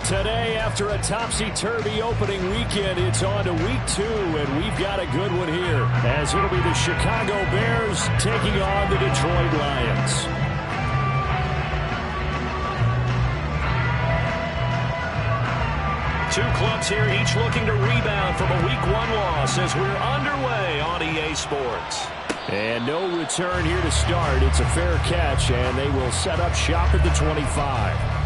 Today, after a topsy-turvy opening weekend, it's on to week 2, and we've got a good one here, as it'll be the Chicago Bears taking on the Detroit Lions. Two clubs here, each looking to rebound from a Week 1 loss as we're underway on EA Sports. And no return here to start. It's a fair catch, and they will set up shop at the 25.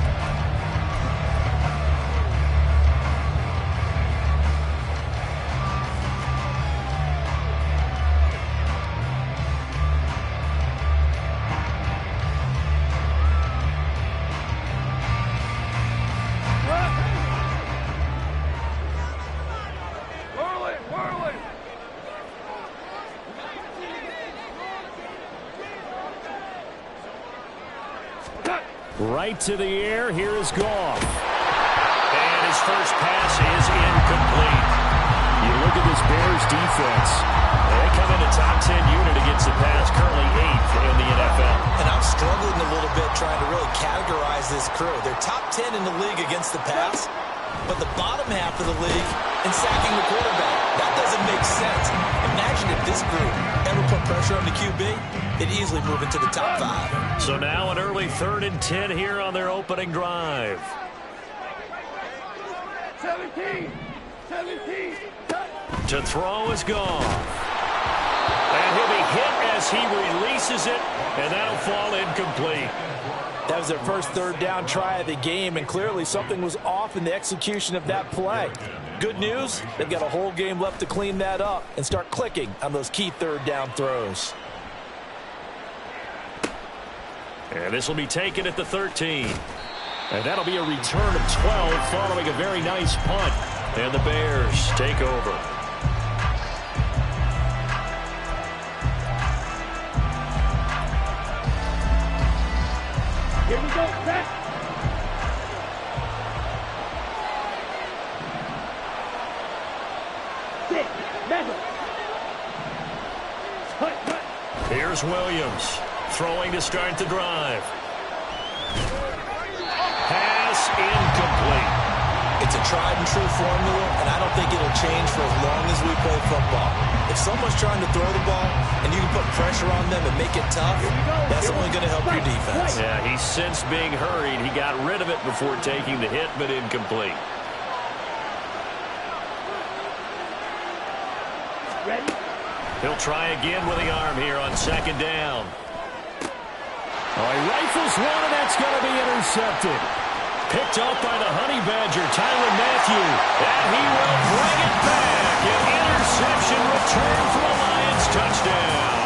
Right to the air. Here is Goff. And his first pass is incomplete. You look at this Bears defense. They come in a top 10 unit against the pass, currently 8th in the NFL. And I'm struggling a little bit trying to really categorize this crew. They're top 10 in the league against the pass, but the bottom half of the league in sacking the quarterback. That doesn't make sense. Imagine if this group ever put pressure on the QB, they'd easily move into the top 5. So now an early 3rd and 10 here on their opening drive. 17. To throw is Goff. And he'll be hit as he releases it, and that'll fall incomplete. That was their first 3rd down try of the game, and clearly something was off in the execution of that play. Good news, they've got a whole game left to clean that up and start clicking on those key 3rd down throws. And this will be taken at the 13. And that'll be a return of 12 following a very nice punt. And the Bears take over. Here we go, set. Sit, metal. Here's Williams. Throwing to start the drive. Pass incomplete. It's a tried-and-true formula, and I don't think it'll change for as long as we play football. If someone's trying to throw the ball and you can put pressure on them and make it tough, that's only going to help your defense. Yeah, he's since being hurried. He got rid of it before taking the hit, but incomplete. Ready? He'll try again with the arm here on 2nd down. Oh, he rifles one, and that's going to be intercepted. Picked up by the Honey Badger, Tyrann Mathieu. And he will bring it back. An interception return for a Lions touchdown.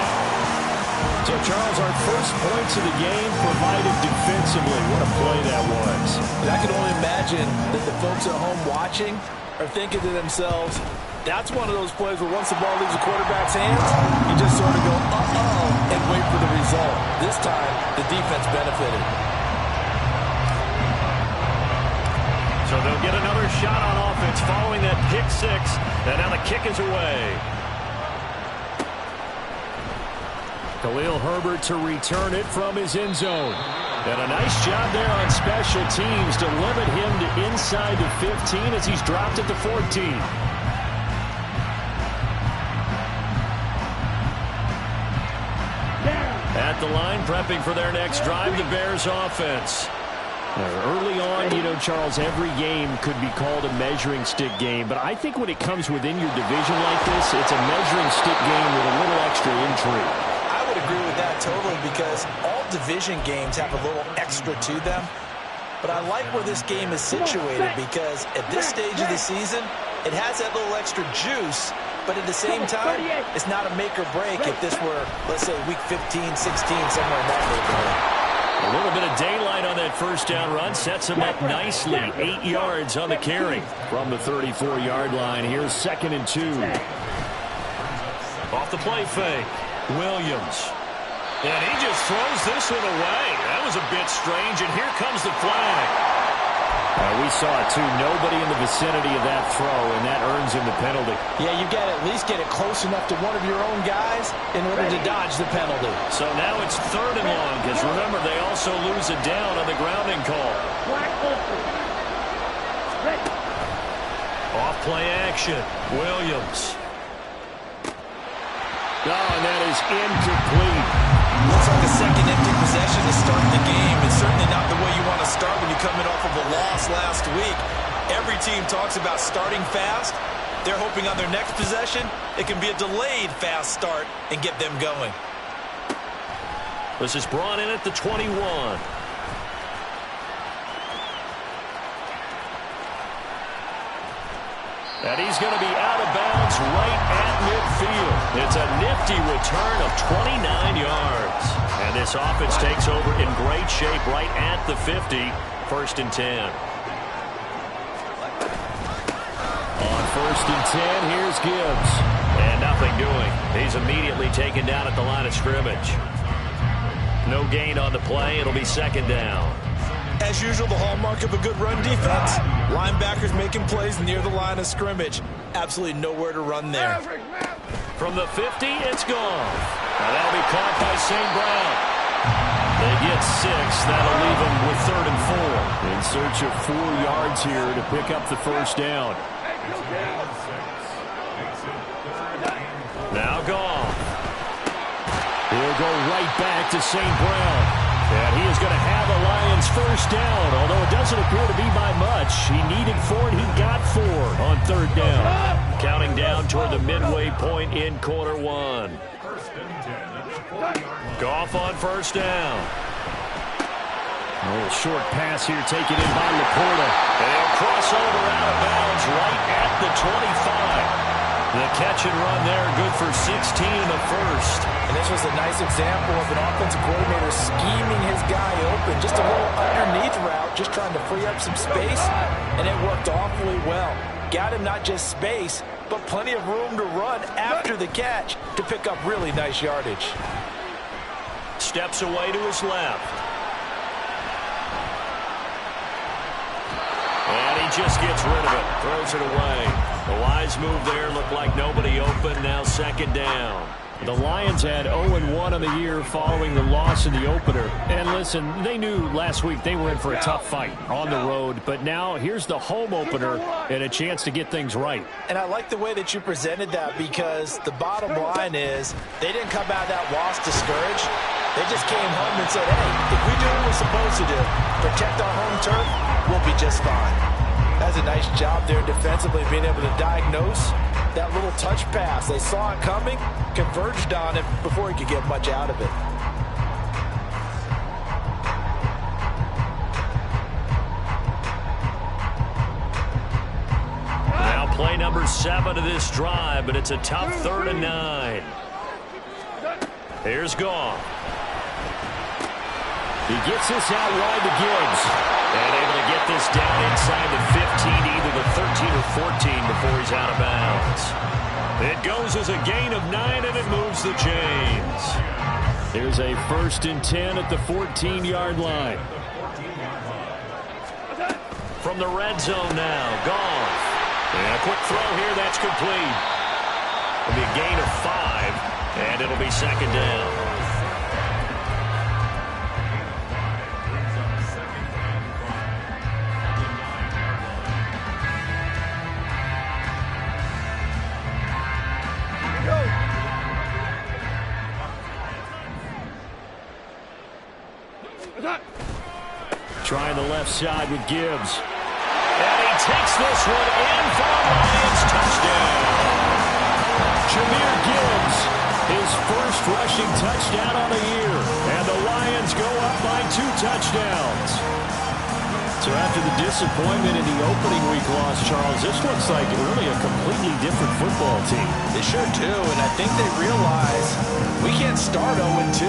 So, Charles, our first points of the game provided defensively. What a play that was. And I can only imagine that the folks at home watching are thinking to themselves, that's one of those plays where once the ball leaves the quarterback's hands, you just sort of go, uh-oh, and wait for the result. This time, the defense benefited. So they'll get another shot on offense following that pick 6, and now the kick is away. Khalil Herbert to return it from his end zone. And a nice job there on special teams to limit him to inside the 15 as he's dropped at the 14. At the line, prepping for their next drive, the Bears offense. Early on, you know, Charles, every game could be called a measuring stick game. But I think when it comes within your division like this, it's a measuring stick game with a little extra intrigue. I would agree with that totally because all division games have a little extra to them. But I like where this game is situated because at this stage of the season, it has that little extra juice. But at the same time, it's not a make or break if this were, let's say, week 15, 16, somewhere in that neighborhood. A little bit of daylight on that first down run sets him up nicely. 8 yards on the carry from the 34-yard line. Here's 2nd and 2. Off the play fake, Williams. And he just throws this one away. That was a bit strange, and here comes the flag. We saw it, too. Nobody in the vicinity of that throw, and that earns him the penalty. Yeah, you've got to at least get it close enough to one of your own guys in order to dodge the penalty. So now it's 3rd and long, because remember, they also lose it down on the grounding call. play action. Williams. Oh, and that is incomplete. Looks like a second empty possession to start the game. It's certainly not the way you want to start when you're coming off of a loss last week. Every team talks about starting fast. They're hoping on their next possession, it can be a delayed fast start and get them going. This is brought in at the 21. And he's going to be out of bounds right at midfield. It's a nifty return of 29 yards. And this offense takes over in great shape right at the 50. 1st and 10. On 1st and 10, here's Gibbs. And nothing doing. He's immediately taken down at the line of scrimmage. No gain on the play. It'll be 2nd down. As usual, the hallmark of a good run defense. Linebackers making plays near the line of scrimmage. Absolutely nowhere to run there. From the 50, it's gone. Now that'll be caught by St. Brown. They get 6. That'll leave them with 3rd and 4. In search of 4 yards here to pick up the 1st down. Now gone. He'll go right back to St. Brown. And he is going to have a Lions 1st down, although it doesn't appear to be by much. He needed 4, and he got 4 on 3rd down. Counting down toward the midway point in quarter 1. Goff on 1st down. A little short pass here taken in by Laporta. And he'll cross over out of bounds right at the 25. The catch and run there, good for 16 in the 1st. And this was a nice example of an offensive coordinator scheming his guy open. Just a little underneath route, just trying to free up some space, and it worked awfully well. Got him not just space, but plenty of room to run after the catch to pick up really nice yardage. Steps away to his left. And he just gets rid of it, throws it away. The wise move there, looked like nobody open, now 2nd down. The Lions had 0-1 on the year following the loss in the opener. And listen, they knew last week they were in for a tough fight on the road. But now here's the home opener and a chance to get things right. And I like the way that you presented that, because the bottom line is they didn't come out of that loss discouraged. They just came home and said, hey, if we do what we're supposed to do, protect our home turf, we'll be just fine. That's a nice job there defensively, being able to diagnose that little touch pass. They saw it coming, converged on it before he could get much out of it. Now play number 7 of this drive, but it's a tough 3rd and 9. Here's Goff. He gets this out wide to Gibbs. And able to get this down inside the 15, either the 13 or 14 before he's out of bounds. It goes as a gain of 9, and it moves the chains. There's a 1st and 10 at the 14-yard line. From the red zone now, Goff. And a quick throw here, that's complete. It'll be a gain of 5, and it'll be 2nd down. Trying the left side with Gibbs. And he takes this one in for a Lions touchdown. Jahmyr Gibbs, his first rushing touchdown on the year. And the Lions go up by 2 touchdowns. So after the disappointment in the opening week loss, Charles, this looks like really a completely different football team. They sure do, and I think they realize we can't start 0-2.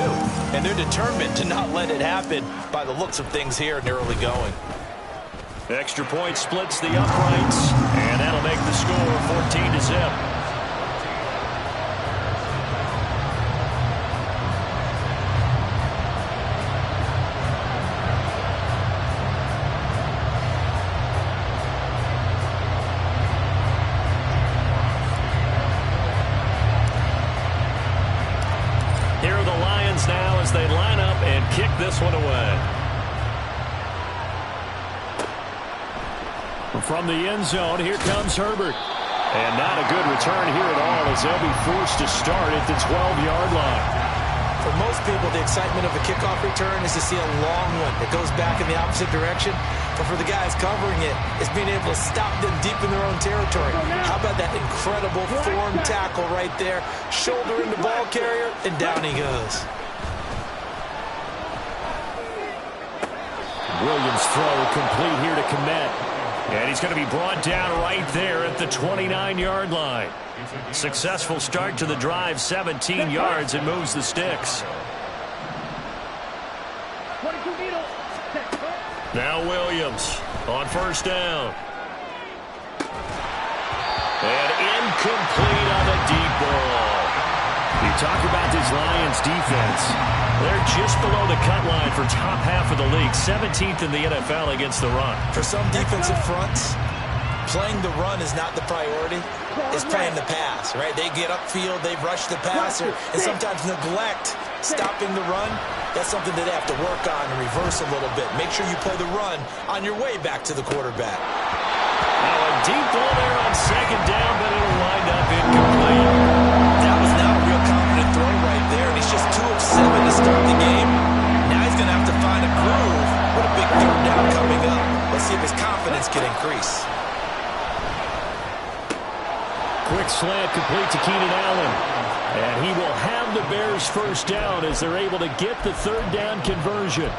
And they're determined to not let it happen by the looks of things here in the early going. Extra point splits the uprights, and that'll make the score 14-0. Here are the Lions now as they line up and kick this one away. From the end zone, here comes Herbert. And not a good return here at all as they'll be forced to start at the 12-yard line. For most people, the excitement of a kickoff return is to see a long one that goes back in the opposite direction. But for the guys covering it, it's being able to stop them deep in their own territory. How about that incredible form tackle right there? Shoulder into ball carrier, and down he goes. Williams' throw complete here to Kmet. And he's going to be brought down right there at the 29-yard line. Successful start to the drive, 17 yards, and moves the sticks. Now Williams on first down. And incomplete on the deep ball. You talk about this Lions defense. They're just below the cut line for top half of the league. 17th in the NFL against the run. For some defensive fronts, playing the run is not the priority. It's playing the pass, right? They get upfield, they rush the passer, and sometimes neglect stopping the run. That's something that they have to work on and reverse a little bit. Make sure you play the run on your way back to the quarterback. Now a deep ball there on second down, but it'll wind up incomplete. That was not a real confident throw right there, and he's just 2 of 7 to start the game. Now he's going to have to find a groove with a big third down coming up. Let's see if his confidence can increase. Quick slant complete to Keenan Allen. And he will have the Bears first down as they're able to get the third down conversion.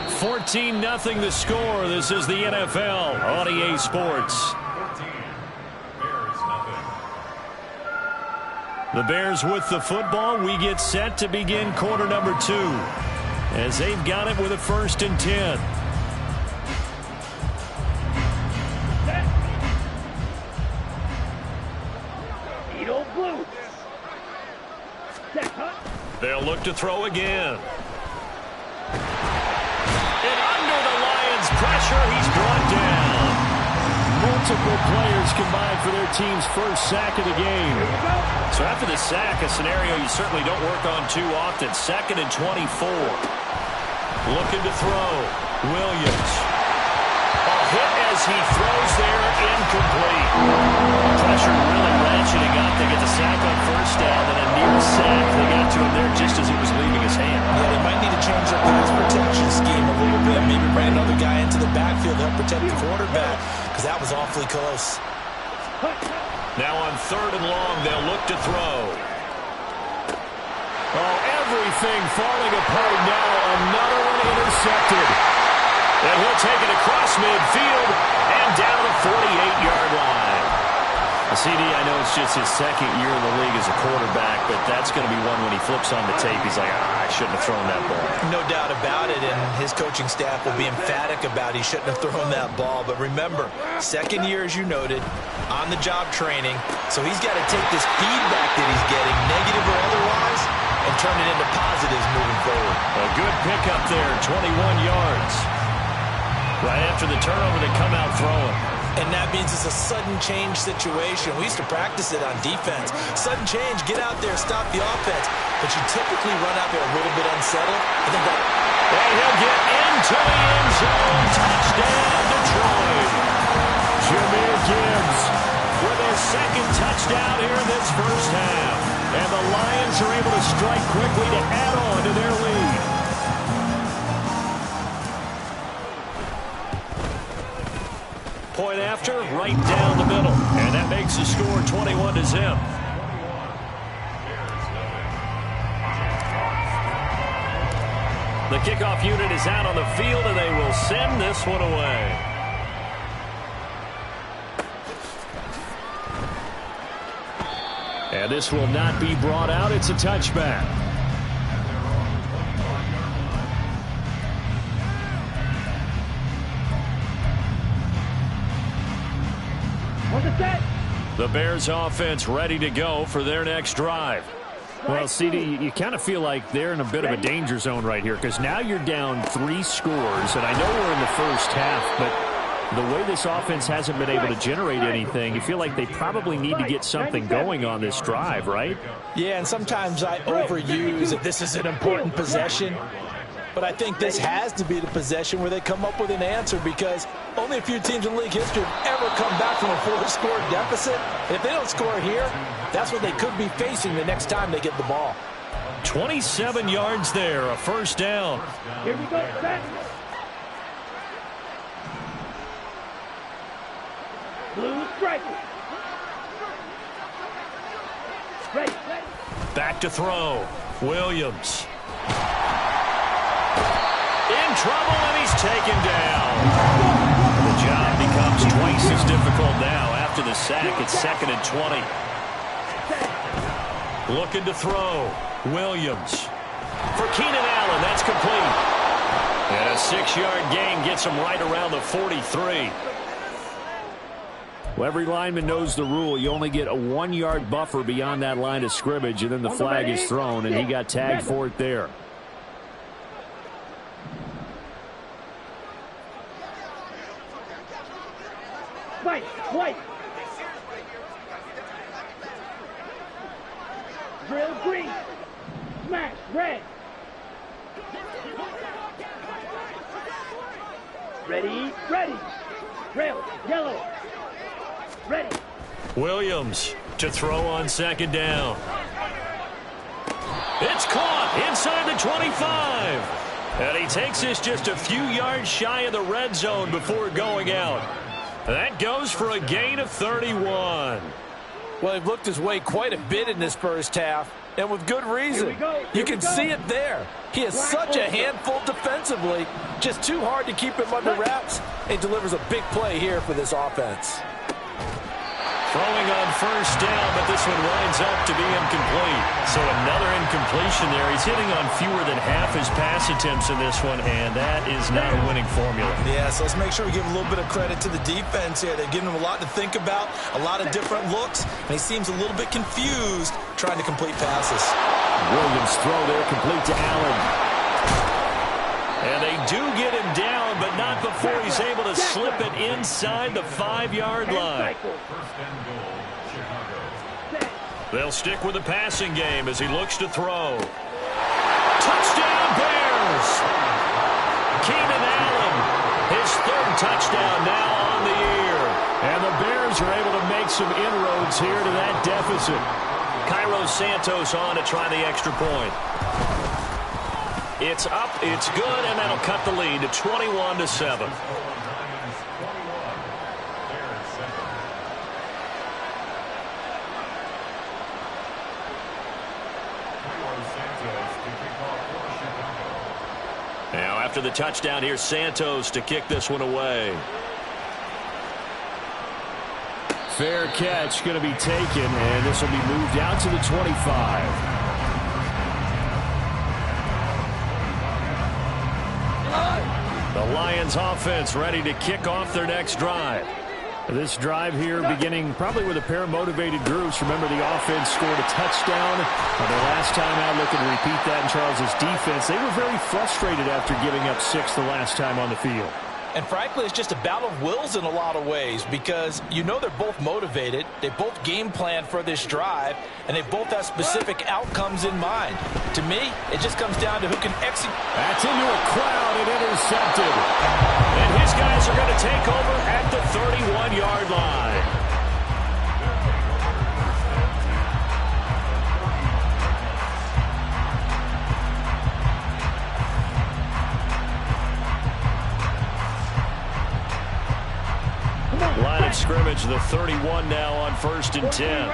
And 14-0 the score. This is the NFL on EA Sports. The Bears with the football. We get set to begin quarter number 2 as they've got it with a 1st and 10. They'll look to throw again. And under the Lions' pressure, he's brought down. Multiple players combined for their team's first sack of the game. So after the sack, a scenario you certainly don't work on too often. 2nd and 24. Looking to throw. Williams. A hit as he throws there, incomplete. Pressure really ratcheting up. They get the sack on first down, and a near sack. They got to him there just as it was leaving his hand. Yeah, they might need to change their pass protection scheme a little bit. Maybe bring another guy into the backfield to help protect the quarterback, because that was awfully close. Now on 3rd and long, they'll look to throw. Oh, everything falling apart now. Another one intercepted. And he'll take it across midfield and down the 48-yard line. CD, I know it's just his 2nd year in the league as a quarterback, but that's going to be one when he flips on the tape. He's like, I shouldn't have thrown that ball. No doubt about it, and his coaching staff will be emphatic about he shouldn't have thrown that ball. But remember, 2nd year, as you noted, on-the-job training, so he's got to take this feedback that he's getting, negative or otherwise, and turn it into positives moving forward. A good pickup there, 21 yards. Right after the turnover, they come out throwing. And that means it's a sudden change situation. We used to practice it on defense. Sudden change, get out there, stop the offense. But you typically run out there a little bit unsettled. And he'll get into the end zone. Touchdown, Detroit. Jahmyr Gibbs with his 2nd touchdown here in this first half. And the Lions are able to strike quickly to add on to their lead. Point after, right down the middle. And that makes the score 21-0. The kickoff unit is out on the field, and they will send this one away. And this will not be brought out. It's a touchback. The Bears offense ready to go for their next drive. Well, CD, you kind of feel like they're in a bit of a danger zone right here because now you're down 3 scores, and I know we're in the first half, but the way this offense hasn't been able to generate anything, you feel like they probably need to get something going on this drive, right? Yeah, and sometimes I overuse that this is an important possession. But I think this has to be the possession where they come up with an answer, because only a few teams in league history have ever come back from a 4-score deficit. If they don't score here, that's what they could be facing the next time they get the ball. 27 yards there, a first down. Here we go, set. Blue striker. Ready. Back to throw. Williams. In trouble, and he's taken down. The job becomes twice as difficult now. After the sack, it's 2nd and 20. Looking to throw. Williams. For Keenan Allen, that's complete. And a 6-yard gain gets him right around the 43. Well, every lineman knows the rule. You only get a 1-yard buffer beyond that line of scrimmage, and then the flag is thrown, and he got tagged for it there. White. Drill green. Smash red. Ready. Drill yellow. Ready. Williams to throw on 2nd down. It's caught inside the 25. And he takes this just a few yards shy of the red zone before going out. That goes for a gain of 31. Well, he looked his way quite a bit in this first half, and with good reason. You can see it there. He is such a handful defensively. Just too hard to keep him under wraps. He delivers a big play here for this offense. Throwing on 1st down, but this one winds up to be incomplete. So another incompletion there. He's hitting on fewer than half his pass attempts in this one, and that is not a winning formula. Yeah, so let's make sure we give a little bit of credit to the defense here. They're giving him a lot to think about, a lot of different looks, and he seems a little bit confused trying to complete passes. Williams throw there, complete to Allen. And they do get him down, but not before he's able to slip it inside the 5-yard line. They'll stick with the passing game as he looks to throw. Touchdown, Bears! Keenan Allen, his 3rd touchdown now on the year. And the Bears are able to make some inroads here to that deficit. Cairo Santos on to try the extra point. It's up, it's good, and that'll cut the lead to 21-7. Now, after the touchdown, here's Santos to kick this one away. Fair catch going to be taken, and this will be moved out to the 25. The Lions offense ready to kick off their next drive. This drive here beginning probably with a pair of motivated groups. Remember, the offense scored a touchdown their last time out. Looking to repeat that in Charles' defense. They were very frustrated after giving up 6 the last time on the field. And frankly, it's just a battle of wills in a lot of ways, because you know they're both motivated, they both game plan for this drive, and they both have specific outcomes in mind. To me, it just comes down to who can execute. That's into a crowd and intercepted. And his guys are going to take over at the 31-yard line. Line of scrimmage, the 31 now on 1st and 10.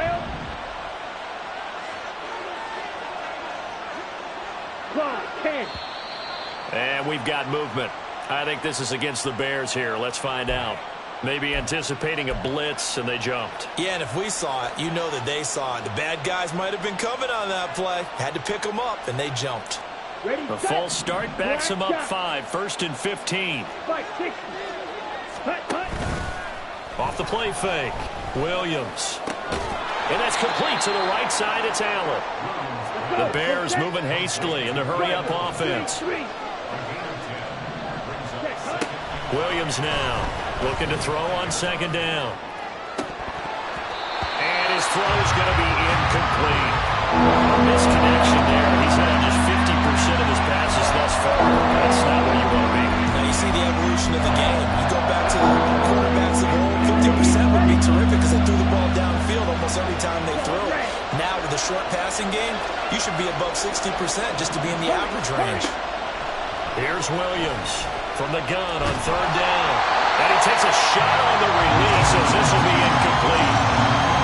And we've got movement. I think this is against the Bears here. Let's find out. Maybe anticipating a blitz, and they jumped. Yeah, and if we saw it, you know that they saw it. The bad guys might have been coming on that play. Had to pick them up, and they jumped. A false start backs them up 5, 1st and 15. Off the play fake, Williams. And that's complete to the right side. It's Allen. The Bears moving hastily in the hurry-up offense. Williams now looking to throw on 2nd down. And his throw's going to be incomplete. Misconnection there. He's had just 50% of his passes thus forward. That's not where you want to be. Now you see the evolution of the game. You go back to the quarterbacks of old, 50% would be terrific because they threw the ball downfield almost every time they threw it. Now with the short passing game, you should be above 60% just to be in the average range. Here's Williams from the gun on third down. And he takes a shot on the release as this will be incomplete.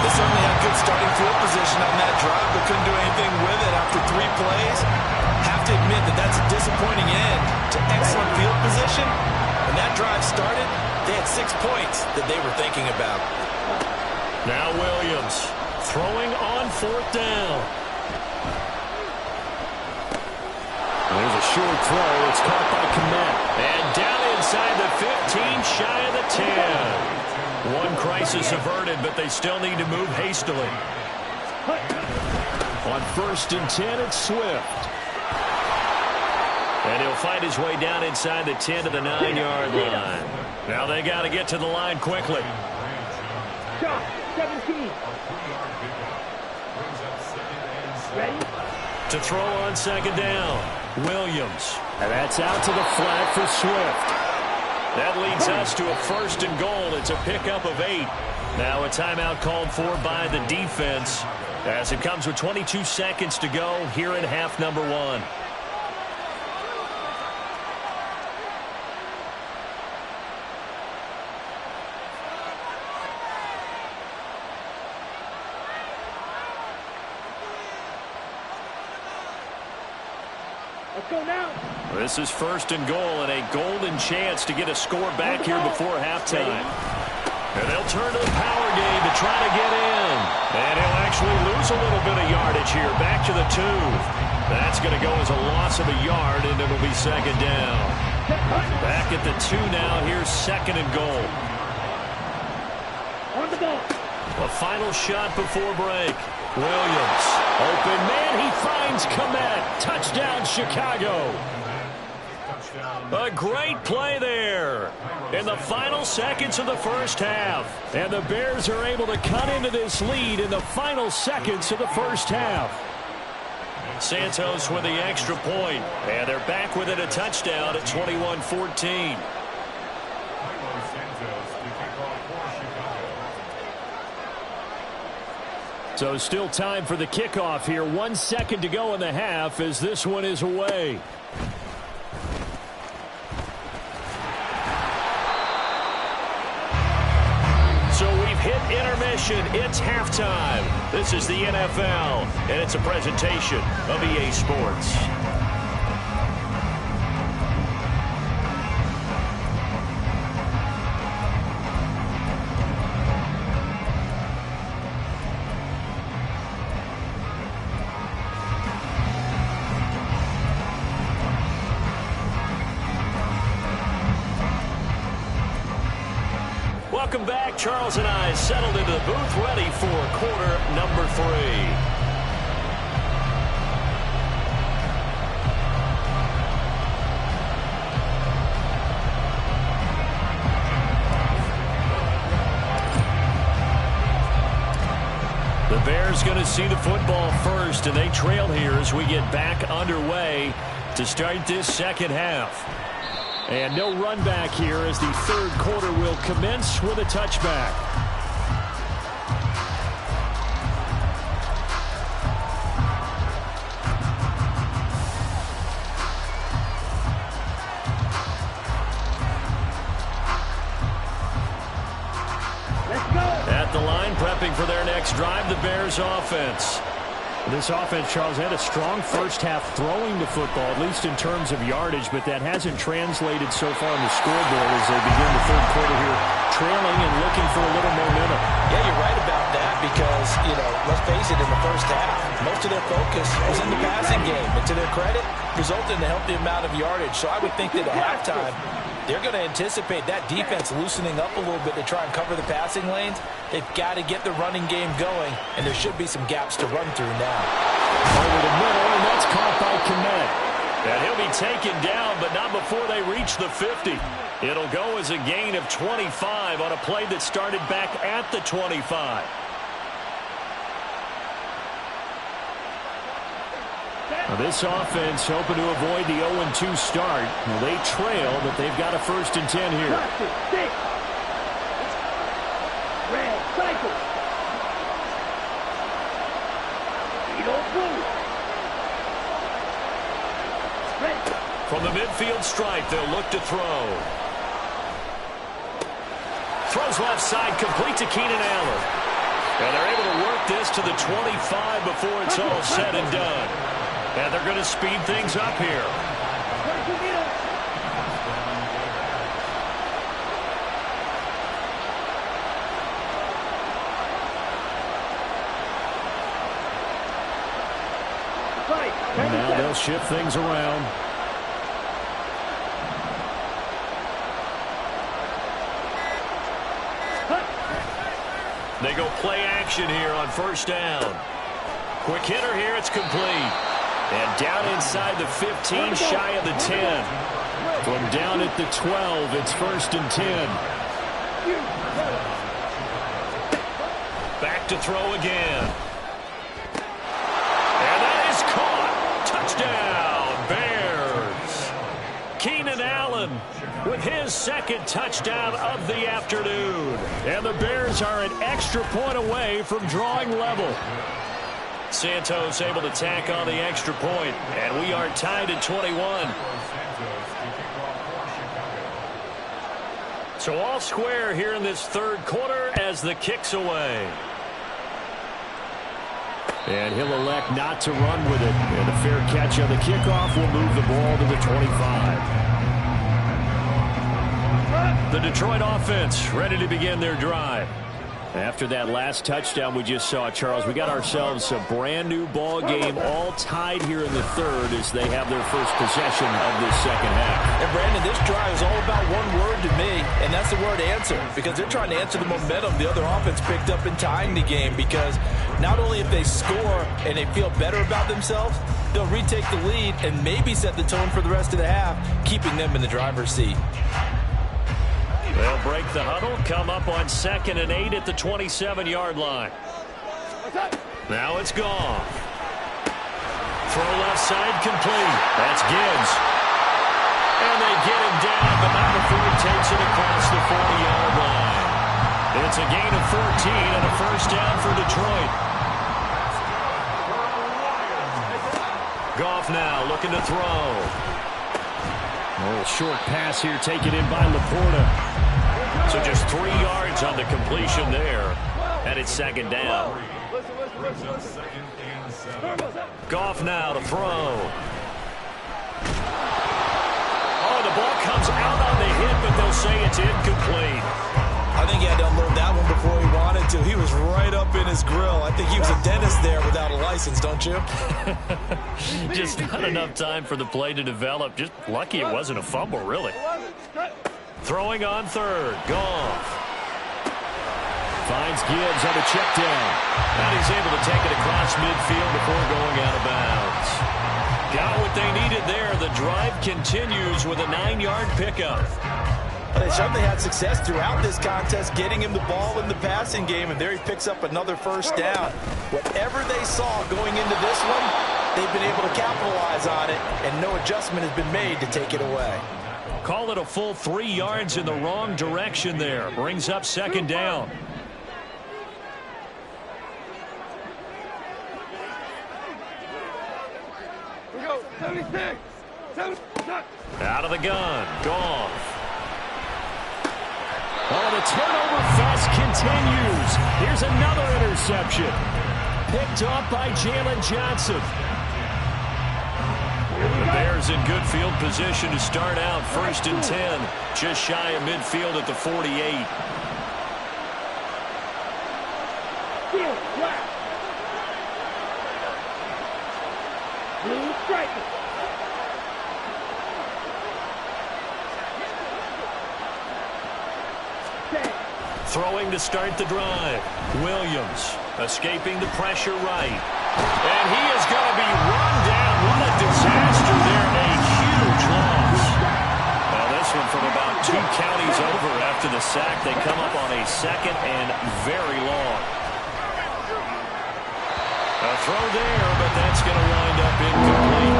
They certainly had good starting field position on that drive, but couldn't do anything with it after 3 plays. Have to admit that that's a disappointing end to excellent field position. When that drive started, they had 6 points that they were thinking about. Now Williams throwing on fourth down. There's a short throw. It's caught by Kmet. And down inside the 15, shy of the 10. One crisis averted, but they still need to move hastily. On 1st and 10, it's Swift. And he'll find his way down inside the 10 to the 9-yard line. Now they got to get to the line quickly. Shot, 17. Ready? To throw on second down, Williams. And that's out to the flat for Swift. That leads us to a 1st and goal. It's a pickup of 8. Now a timeout called for by the defense as it comes with 22 seconds to go here in half number 1. Let's go now. This is 1st and goal and a golden chance to get a score back here before halftime. And they'll turn to the power game to try to get in. And he'll actually lose a little bit of yardage here. Back to the 2. That's going to go as a loss of a yard, and it'll be second down. Back at the 2 now. Here's 2nd and goal. On the ball. A final shot before break. Williams. Open man. He finds Kmet. Touchdown, Chicago. A great play there in the final seconds of the first half. And the Bears are able to cut into this lead in the final seconds of the first half. Santos with the extra point. And they're back within a touchdown at 21-14. So still time for the kickoff here. 1 second to go in the half as this one is away. So we've hit intermission. It's halftime. This is the NFL, and it's a presentation of EA Sports. Welcome back. Charles and I settled into the booth ready for quarter number 3. The Bears going to see the football first, and they trail here as we get back underway to start this second half. And no run back here as the third quarter will commence with a touchback. Let's go. At the line, prepping for their next drive, the Bears offense. This offense, Charles, had a strong first half throwing the football, at least in terms of yardage, but that hasn't translated so far on the scoreboard as they begin the third quarter here, trailing and looking for a little momentum. Yeah, you're right about that because, let's face it, in the first half, most of their focus was in the passing game. And to their credit, resulted in a healthy amount of yardage. So I would think that at halftime, they're going to anticipate that defense loosening up a little bit to try and cover the passing lanes. They've got to get the running game going, and there should be some gaps to run through now. Over the middle, and that's caught by Kmet. And he'll be taken down, but not before they reach the 50. It'll go as a gain of 25 on a play that started back at the 25. Set. Well, this offense hoping to avoid the 0-2 start. Well, they trail, but they've got a 1st and 10 here. Six. Red, cycle. You don't move. Red. From the midfield stripe, they'll look to throw. Throws left side, complete to Keenan Allen. And they're able to work this to the 25 before it's all said and done. And they're going to speed things up here. And now they'll shift things around. They go play action here on 1st down. Quick hitter here, it's complete. And down inside the 15, shy of the 10. From down at the 12, it's 1st and 10. Back to throw again. And that is caught. Touchdown, Bears. Keenan Allen with his 2nd touchdown of the afternoon. And the Bears are an extra point away from drawing level. Santos able to tack on the extra point, and we are tied at 21. So all square here in this 3rd quarter as the kick's away. And he'll elect not to run with it. And a fair catch on the kickoff will move the ball to the 25. The Detroit offense ready to begin their drive. After that last touchdown we just saw, Charles, we got ourselves a brand new ball game, all tied here in the 3rd as they have their first possession of this 2nd half. And Brandon, this drive is all about one word to me, and that's the word answer, because they're trying to answer the momentum the other offense picked up in tying the game, because not only if they score and they feel better about themselves, they'll retake the lead and maybe set the tone for the rest of the half, keeping them in the driver's seat. They'll break the huddle, come up on 2nd and 8 at the 27-yard line. Now it's Goff. Throw left side complete. That's Gibbs. And they get him down, but not before he takes it across the 40-yard line. It's a gain of 14 and a 1st down for Detroit. Goff now looking to throw. A little short pass here taken in by Laporta. So just 3 yards on the completion there. And it's 2nd down. Goff now to throw. Oh, the ball comes out on the hit, but they'll say it's incomplete. I think he had to unload that one before he wanted to. He was right up in his grill. I think he was a dentist there without a license, don't you? Just not enough time for the play to develop. Just lucky it wasn't a fumble, really. Throwing on 3rd. Goff. Finds Gibbs on the check down. And he's able to take it across midfield before going out of bounds. Got what they needed there. The drive continues with a 9-yard pickup. They certainly had success throughout this contest getting him the ball in the passing game, and there he picks up another 1st down. Whatever they saw going into this one, they've been able to capitalize on it, and no adjustment has been made to take it away. Call it a full 3 yards in the wrong direction there. Brings up 2nd down. We go. 76. 76. Out of the gun. Goff. Oh, the turnover fest continues. Here's another interception. Picked off by Jalen Johnson. The Bears in good field position to start out. 1st and 10. Just shy of midfield at the 48. Field, flat. Blue striker. Throwing to start the drive. Williams escaping the pressure right. And he is going to be run down. What a disaster there. A huge loss. Well, this one from about 2 counties over after the sack. They come up on a 2nd and very long. A throw there, but that's going to wind up incomplete.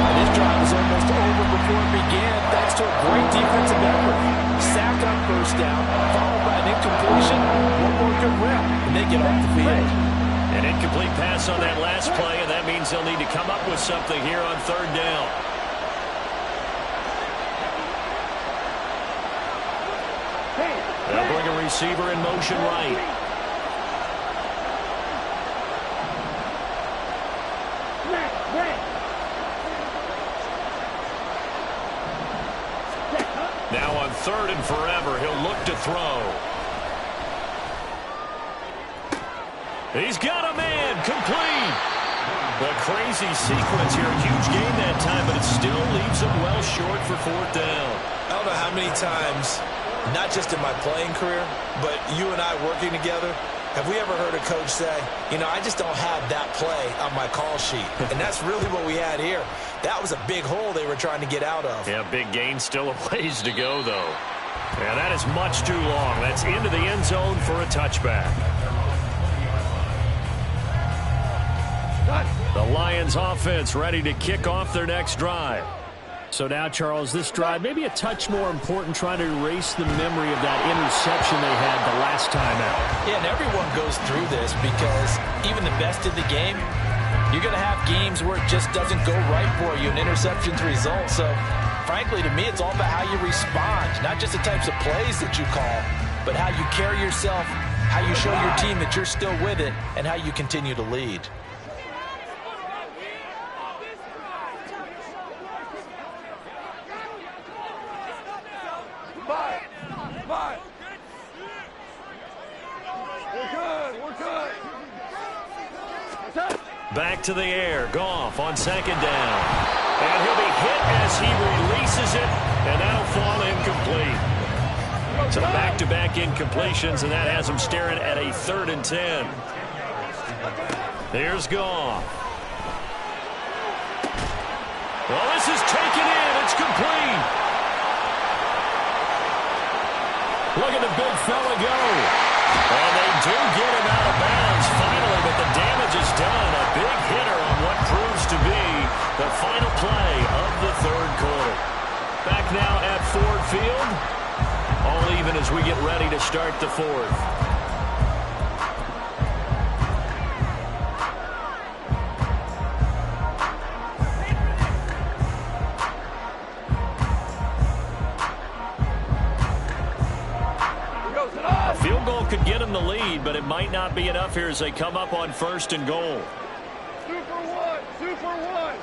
And this drive was almost over before it began, thanks to a great defensive effort. Sack on first down, followed by an incompletion, one more good rep, and they get off the field. An incomplete pass on that last play, and that means they'll need to come up with something here on third down. They'll bring a receiver in motion right. Now on third and forever, he'll look to throw. He's got a man, complete. A crazy sequence here, a huge game that time, but it still leaves him well short for fourth down. I don't know how many times, not just in my playing career, but you and I working together, have we ever heard a coach say, you know, I just don't have that play on my call sheet. And that's really what we had here. That was a big hole they were trying to get out of. Yeah, big gain, still a ways to go, though. Yeah, that is much too long. That's into the end zone for a touchback. The Lions offense ready to kick off their next drive. So now, Charles, this drive maybe a touch more important, trying to erase the memory of that interception they had the last time out. Yeah, and everyone goes through this because even the best in the game, you're going to have games where it just doesn't go right for you, and interceptions result. So, frankly, to me, it's all about how you respond, not just the types of plays that you call, but how you carry yourself, how you show your team that you're still with it, and how you continue to lead. Back to the air. Goff on second down. And he'll be hit as he releases it, and that'll fall incomplete. So back-to-back incompletions, and that has him staring at a 3rd and 10. Here's Goff. Well, this is taken in. It's complete. Look at the big fella go. And they do get him out of bounds finally, but the damage is done. A big hitter on what proves to be the final play of the 3rd quarter. Back now at Ford Field. All even as we get ready to start the 4th. Could get him the lead, but it might not be enough here as they come up on 1st and goal. 2 for 1, 2 for 1.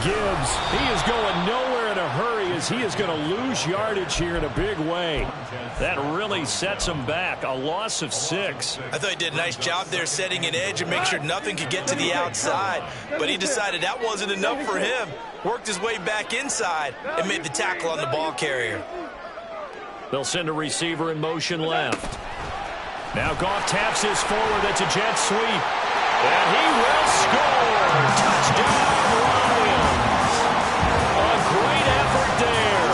Gibbs, he is going nowhere in a hurry as he is going to lose yardage here in a big way. That really sets him back. A loss of 6. I thought he did a nice job there setting an edge and make sure nothing could get to the outside. But he decided that wasn't enough for him. Worked his way back inside and made the tackle on the ball carrier. They'll send a receiver in motion left. Now Goff taps his forward. That's a jet sweep. And he will score. Touchdown, Lions. A great effort there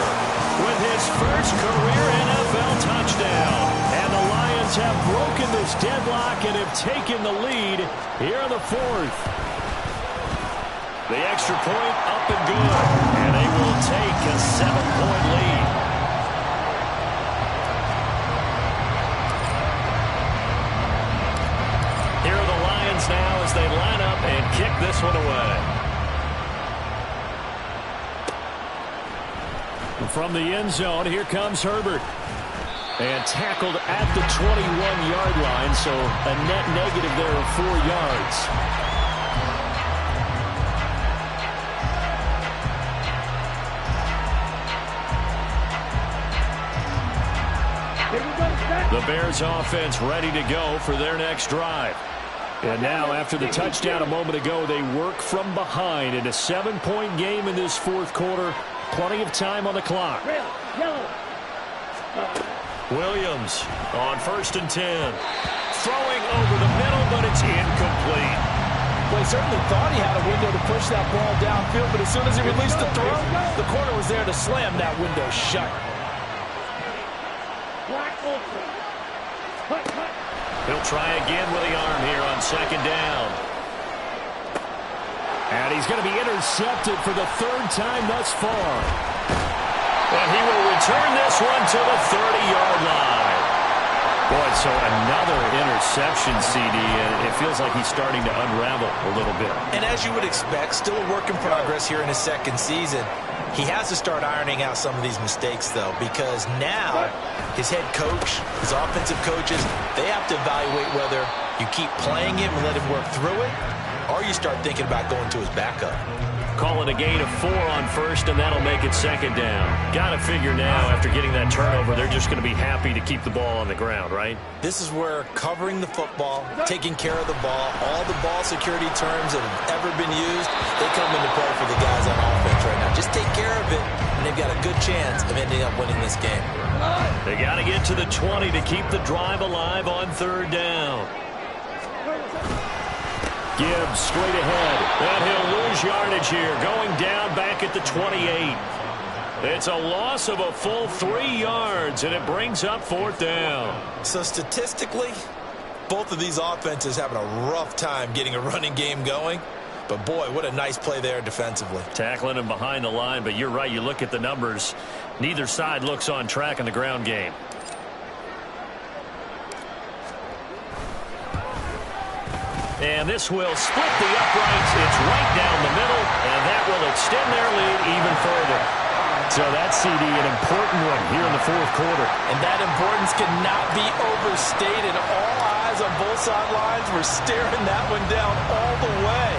with his first career NFL touchdown. And the Lions have broken this deadlock and have taken the lead here in the 4th. The extra point up and good. And they will take a 7-point lead. Now as they line up and kick this one away. From the end zone, here comes Herbert. And tackled at the 21-yard line, so a net negative there of 4 yards. The Bears offense ready to go for their next drive. And now, after the touchdown a moment ago, they work from behind in a 7-point game in this 4th quarter. Plenty of time on the clock. Williams on 1st and 10. Throwing over the middle, but it's incomplete. Well, he certainly thought he had a window to push that ball downfield, but as soon as he released the throw, the corner was there to slam that window shut. He'll try again with the arm here on second down. And he's going to be intercepted for the third time thus far. And he will return this one to the 30-yard line. Boy, so another interception, CD, and it feels like he's starting to unravel a little bit. And as you would expect, still a work in progress here in his second season. He has to start ironing out some of these mistakes, though, because now his head coach, his offensive coaches, they have to evaluate whether you keep playing him and let him work through it, or you start thinking about going to his backup. Calling a gain of 4 on first, and that'll make it second down. Got to figure now, after getting that turnover, they're just going to be happy to keep the ball on the ground, right? This is where covering the football, taking care of the ball, all the ball security terms that have ever been used, they come into play for the guys on offense right now. Just take care of it, and they've got a good chance of ending up winning this game. They got to get to the 20 to keep the drive alive on third down. Gibbs straight ahead. And he'll lose yardage here, going down back at the 28. It's a loss of a full 3 yards, and it brings up fourth down. So statistically, both of these offenses having a rough time getting a running game going. But, boy, what a nice play there defensively. Tackling him behind the line, but you're right. You look at the numbers. Neither side looks on track in the ground game. And this will split the uprights. It's right down the middle, and that will extend their lead even further. So that's, CD, an important one here in the fourth quarter. And that importance cannot be overstated. All eyes on both sidelines were staring that one down all the way.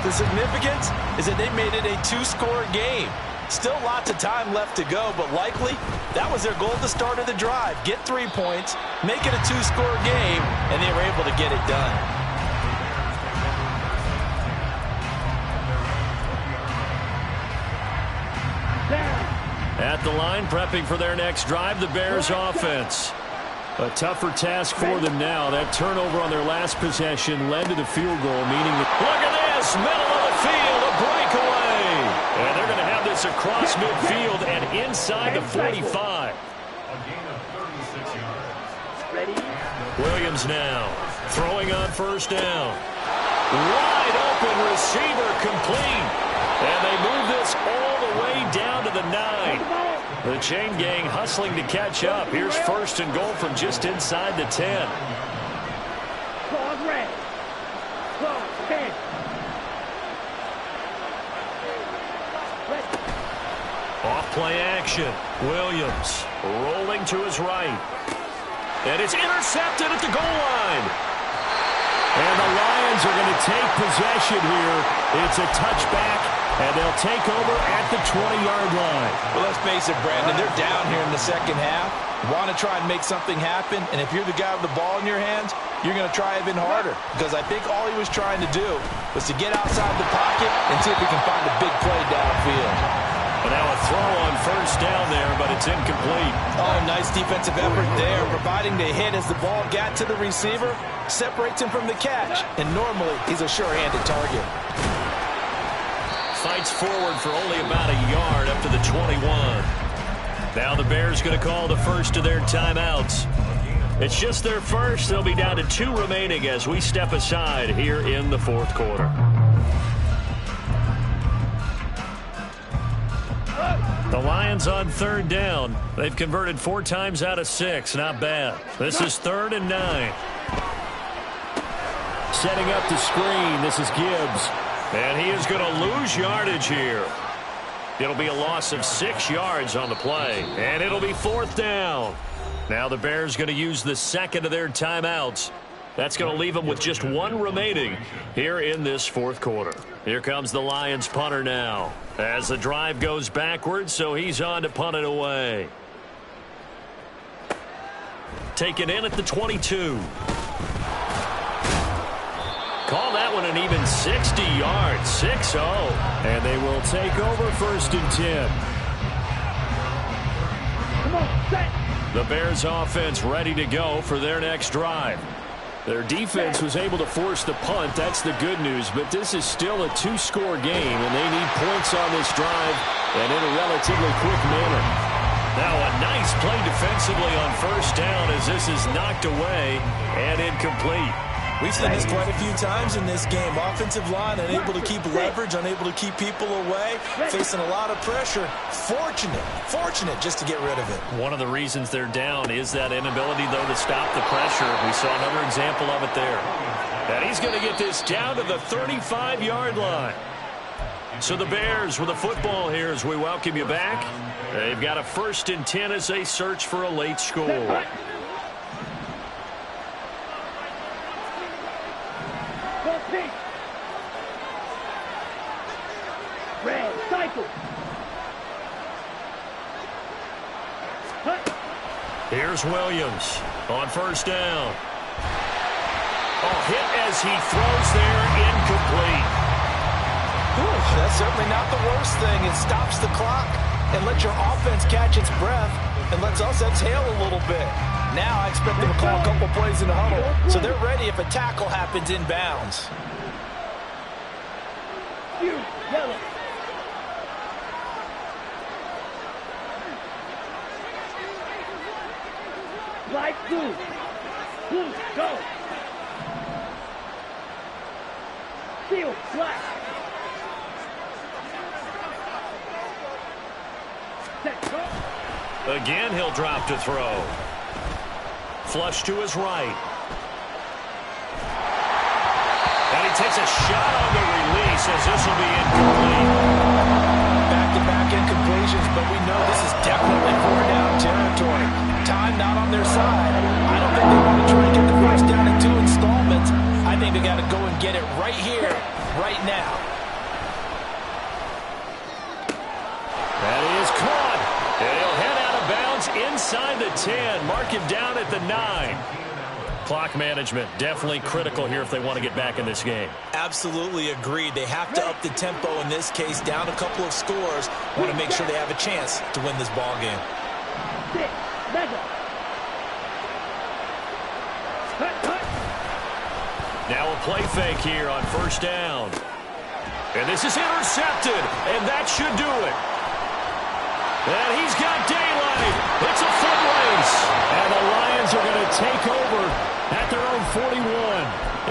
The significance is that they made it a 2-score game. Still lots of time left to go, but likely that was their goal at the start of the drive. Get 3 points, make it a 2-score game, and they were able to get it done. At the line, prepping for their next drive, the Bears offense. A tougher task for them now. That turnover on their last possession led to the field goal, meaning that... Look at this, middle of the field, a breakaway. And they're going to have this across midfield and inside the 45. Williams now throwing on first down. Wide open receiver complete. And they move this all the way down to the 9. The chain gang hustling to catch up. Here's first and goal from just inside the 10. Off play action. Williams rolling to his right. And it's intercepted at the goal line. And the Lions are going to take possession here. It's a touchback, and they'll take over at the 20-yard line. Well, let's face it, Brandon, they're down here in the second half. Want to try and make something happen, and if you're the guy with the ball in your hands, you're going to try even harder. Because I think all he was trying to do was to get outside the pocket and see if he can find a big play downfield. And now a throw on first down there, but it's incomplete. Oh, nice defensive effort there, providing the hit as the ball got to the receiver, separates him from the catch, and normally he's a sure-handed target. Fights forward for only about a yard up to the 21. Now the Bears going to call the first of their timeouts. It's just their first. They'll be down to 2 remaining as we step aside here in the fourth quarter. The Lions on third down. They've converted 4 times out of 6. Not bad. This is 3rd and 9. Setting up the screen. This is Gibbs. And he is going to lose yardage here. It'll be a loss of 6 yards on the play. And it'll be 4th down. Now the Bears going to use the second of their timeouts. That's going to leave them with just 1 remaining here in this fourth quarter. Here comes the Lions punter now. As the drive goes backwards, so he's on to punt it away. Taken in at the 22. Call that one an even 60 yards, 6-0. And they will take over 1st and 10. Come on, set. The Bears offense ready to go for their next drive. Their defense was able to force the punt. That's the good news. But this is still a 2-score game, and they need points on this drive and in a relatively quick manner. Now a nice play defensively on first down as this is knocked away and incomplete. We've seen this quite a few times in this game. Offensive line unable to keep leverage, unable to keep people away, facing a lot of pressure. Fortunate just to get rid of it. One of the reasons they're down is that inability, though, to stop the pressure. We saw another example of it there. And he's going to get this down to the 35-yard line. So the Bears with the football here as we welcome you back. They've got a 1st and 10 as they search for a late score. Red, cycle. Here's Williams on first down. Oh, hit as he throws there, incomplete. That's certainly not the worst thing. It stops the clock and lets your offense catch its breath and lets us exhale a little bit. Now I expect them to call a couple plays in the huddle, so they're ready if a tackle happens inbounds. Yellow. Light blue. Blue, go. Steel, black. Set, go. Again, he'll drop to throw. Flush to his right. And he takes a shot on the release as this will be incomplete. Back-to-back incompletions, but we know this is definitely 4-down territory. Time not on their side. I don't think they want to try and get the first down in 2 installments. I think they got to go and get it right here, right now. That is caught. And he'll head out of bounds inside the 10. Mark him down at the 9. Clock management definitely critical here if they want to get back in this game. Absolutely agreed. They have to up the tempo in this case, down a couple of scores. Want to make sure they have a chance to win this ball game. Now a play fake here on first down. And this is intercepted, and that should do it. And he's got daylight. It's a foot race. And the Lions are going to take over at their own 41.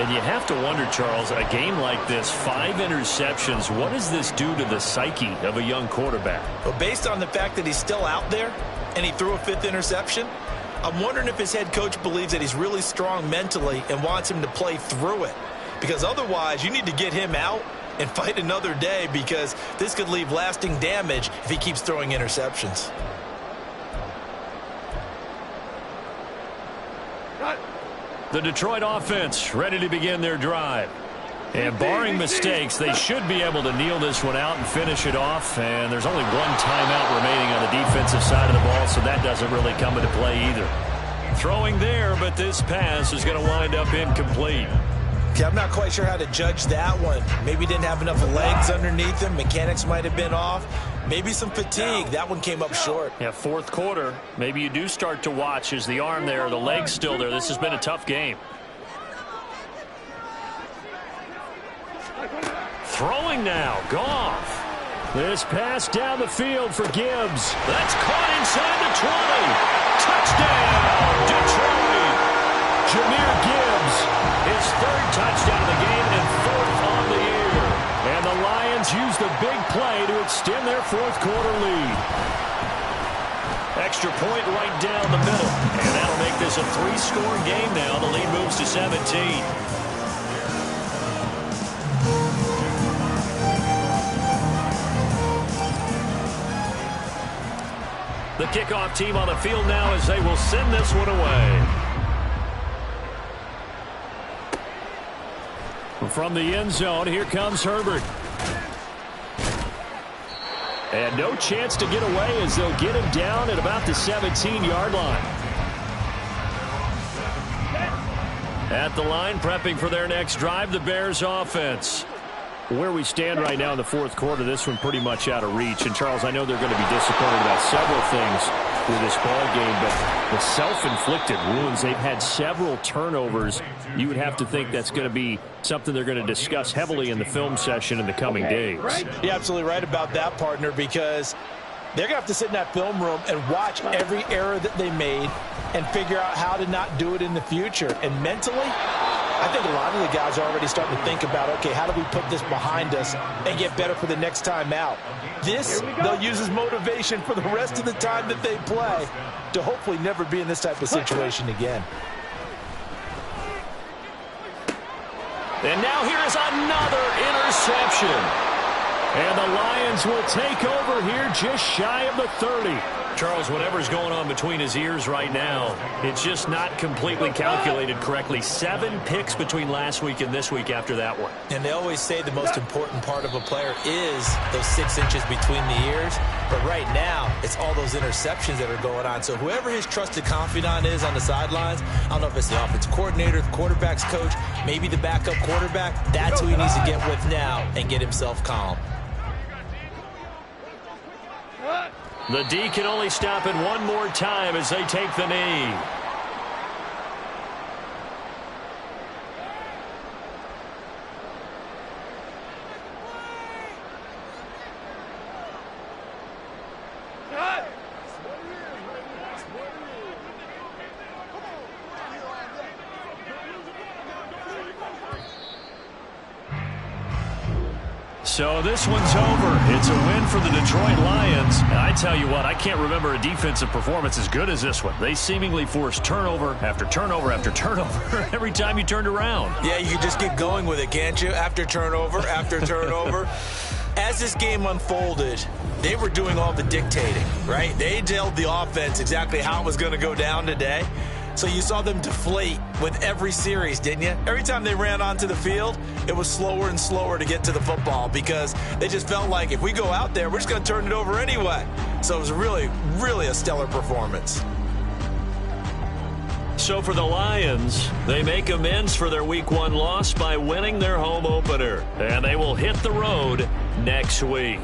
And you have to wonder, Charles, a game like this, 5 interceptions, what does this do to the psyche of a young quarterback? Well, based on the fact that he's still out there and he threw a 5th interception, I'm wondering if his head coach believes that he's really strong mentally and wants him to play through it. Because otherwise, you need to get him out and fight another day, because this could leave lasting damage if he keeps throwing interceptions. The Detroit offense ready to begin their drive. And barring mistakes, they should be able to kneel this one out and finish it off. And there's only 1 timeout remaining on the defensive side of the ball, so that doesn't really come into play either. Throwing there, but this pass is going to wind up incomplete. Okay, I'm not quite sure how to judge that one. Maybe didn't have enough legs underneath him. Mechanics might have been off. Maybe some fatigue. That one came up short. Yeah, 4th quarter. Maybe you do start to watch. Is the arm there, the leg's still there? This has been a tough game. Throwing now, Goff. This pass down the field for Gibbs. That's caught inside the 20. Touchdown, Detroit. Jahmyr Gibbs, his 3rd touchdown of the game and 4th on the year. And the Lions use the big play to extend their 4th quarter lead. Extra point right down the middle. And that'll make this a 3-score game now. The lead moves to 17. The kickoff team on the field now as they will send this one away. From the end zone, here comes Herbert. And no chance to get away as they'll get him down at about the 17-yard line. At the line, prepping for their next drive, the Bears offense. Where we stand right now in the 4th quarter, this one pretty much out of reach. And, Charles, I know they're going to be disappointed about several things with this ball game, but the self-inflicted wounds, they've had several turnovers. You would have to think that's going to be something they're going to discuss heavily in the film session in the coming days. You're absolutely right about that, partner, because They're going to have to sit in that film room and watch every error that they made and figure out how to not do it in the future. And mentally, I think a lot of the guys are already starting to think about, okay, how do we put this behind us and get better for the next time out? This, they'll use as motivation for the rest of the time that they play to hopefully never be in this type of situation again. And now here is another interception. And the Lions will take over here just shy of the 30. Charles, whatever's going on between his ears right now, it's just not completely calculated correctly. 7 picks between last week and this week after that one. And they always say the most important part of a player is those 6 inches between the ears. But right now, it's all those interceptions that are going on. So whoever his trusted confidant is on the sidelines, I don't know if it's the offensive coordinator, the quarterback's coach, maybe the backup quarterback, that's who he needs to get with now and get himself calm. The D can only stop it one more time as they take the knee. So this one's over. It's a win for the Detroit Lions. And I tell you what, I can't remember a defensive performance as good as this one. They seemingly forced turnover after turnover after turnover every time you turned around. Yeah, you can just keep going with it, can't you? After turnover, after turnover. As this game unfolded, they were doing all the dictating, right? They told the offense exactly how it was going to go down today. So you saw them deflate with every series, didn't you? Every time they ran onto the field, it was slower and slower to get to the football because they just felt like if we go out there, we're just going to turn it over anyway. So it was really, really a stellar performance. So for the Lions, they make amends for their Week 1 loss by winning their home opener. And they will hit the road next week.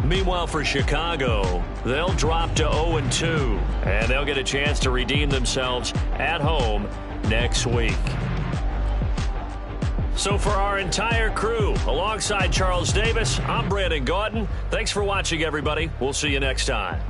Meanwhile, for Chicago, they'll drop to 0-2, and they'll get a chance to redeem themselves at home next week. So for our entire crew, alongside Charles Davis, I'm Brandon Gaudin. Thanks for watching, everybody. We'll see you next time.